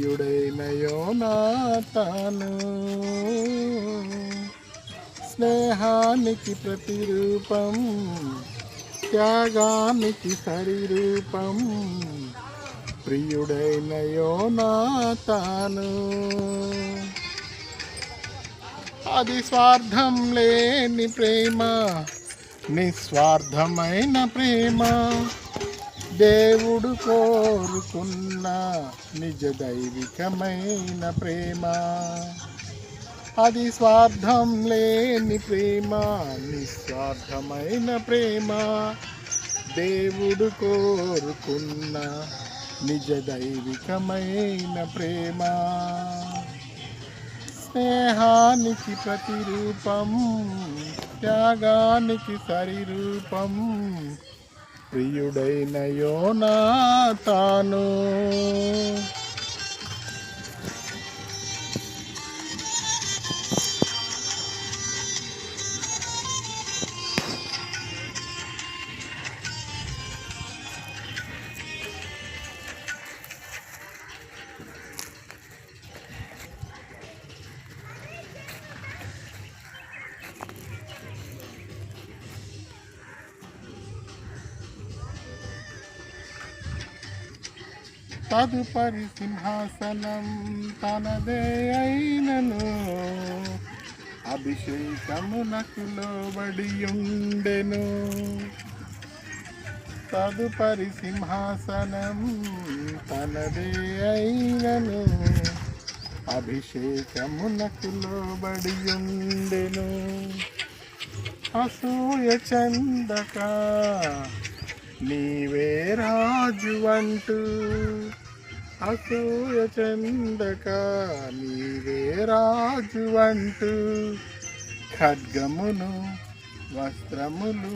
యుడైన యోనాతాను స్నేహానికి ప్రతిరూపం, త్యాగానికి సరిరూపం. ప్రియుడైన యోనాతాను అది స్వార్థం లేని ప్రేమ, నిస్వార్థమైన ప్రేమ. దేవుడు కోరుకున్న నిజ దైవికమైన ప్రేమ. అది స్వార్థం లేని ప్రేమ, నిస్వార్థమైన ప్రేమ. దేవుడు కోరుకున్న నిజ దైవికమైన ప్రేమ. స్నేహానికి ప్రతిరూపం, త్యాగానికి సరిరూపం. ప్రియుడైన యోనాతాను తదుపరి సింహాసనం తనదే అయినను, అభిషేకమునకు లోబడియుండెను. తదుపరి సింహాసనం తనదే అయినను, అభిషేకమునకు లోబడియుండెను. అసూయ చందక నీవే రాజు అంటూ, అసూయ చందక నీవే రాజు అంటూ, ఖడ్గమును వస్త్రములు